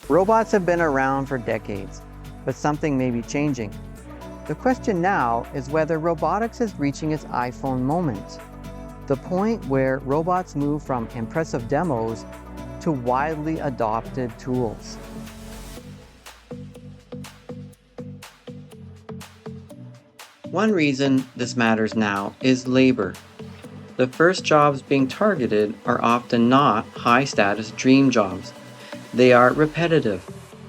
Robots have been around for decades, but something may be changing. The question now is whether robotics is reaching its iPhone moment, the point where robots move from impressive demos to widely adopted tools. One reason this matters now is labor. The first jobs being targeted are often not high-status dream jobs. They are repetitive,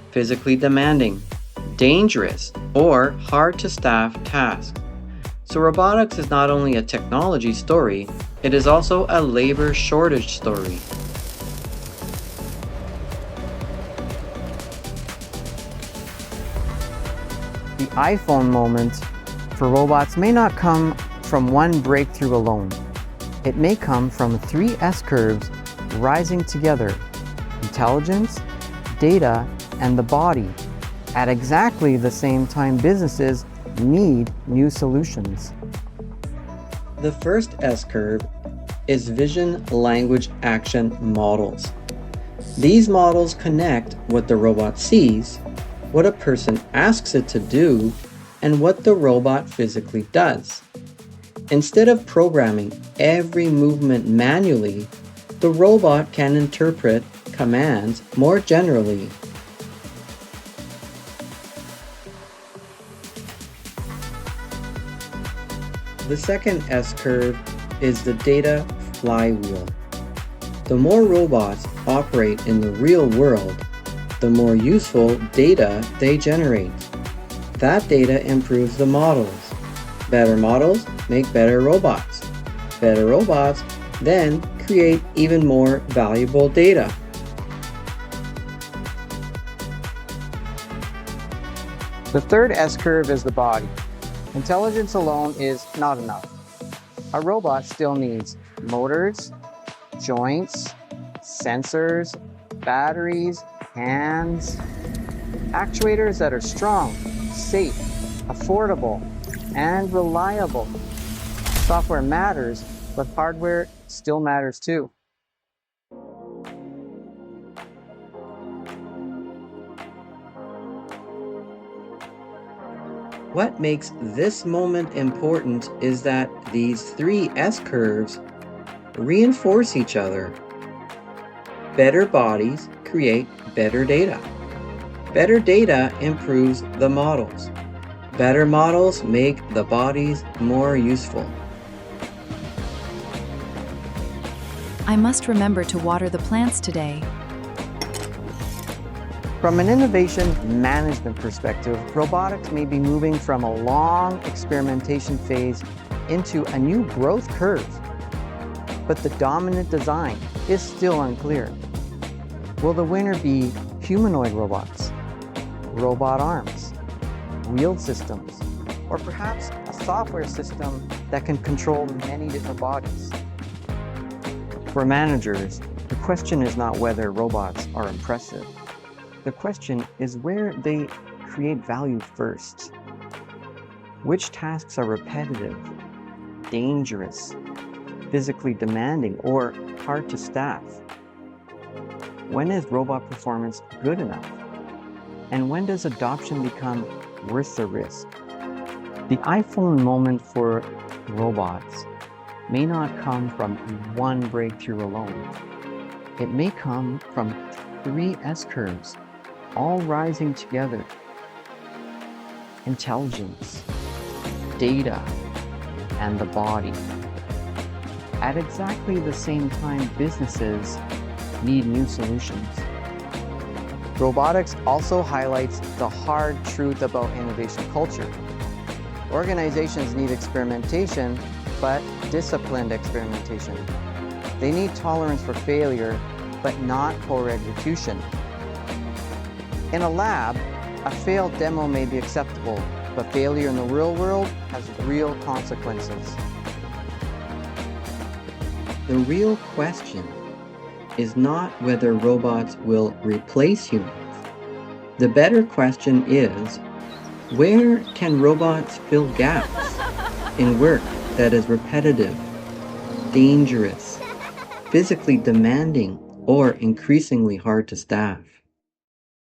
physically demanding, dangerous, or hard-to-staff tasks. So robotics is not only a technology story, it is also a labor shortage story. The iPhone moment for robots may not come from one breakthrough alone. It may come from three S-curves rising together: intelligence, data, and the body. At exactly the same time, businesses need new solutions. The first S-curve is vision, language, action models. These models connect what the robot sees, what a person asks it to do, and what the robot physically does. Instead of programming every movement manually, the robot can interpret commands more generally. The second S-curve is the data flywheel. The more robots operate in the real world, the more useful data they generate. That data improves the models. Better models make better robots. Better robots then create even more valuable data. The third S-curve is the body. Intelligence alone is not enough. A robot still needs motors, joints, sensors, batteries, hands, actuators that are strong, safe, affordable, and reliable. Software matters, but hardware still matters too. What makes this moment important is that these three S-curves reinforce each other. Better bodies create better data. Better data improves the models. Better models make the bodies more useful. I must remember to water the plants today. From an innovation management perspective, robotics may be moving from a long experimentation phase into a new growth curve. But the dominant design is still unclear. Will the winner be humanoid robots, robot arms, wheeled systems, or perhaps a software system that can control many different bodies? For managers, the question is not whether robots are impressive. The question is where they create value first. Which tasks are repetitive, dangerous, physically demanding, or hard to staff? When is robot performance good enough? And when does adoption become worth the risk? The iPhone moment for robots may not come from one breakthrough alone. It may come from three S-curves, all rising together: intelligence, data, and the body. At exactly the same time, businesses need new solutions. Robotics also highlights the hard truth about innovation culture. Organizations need experimentation, but disciplined experimentation. They need tolerance for failure, but not poor execution. In a lab, a failed demo may be acceptable, but failure in the real world has real consequences. The real question is not whether robots will replace humans. The better question is, where can robots fill gaps in work that is repetitive, dangerous, physically demanding, or increasingly hard to staff?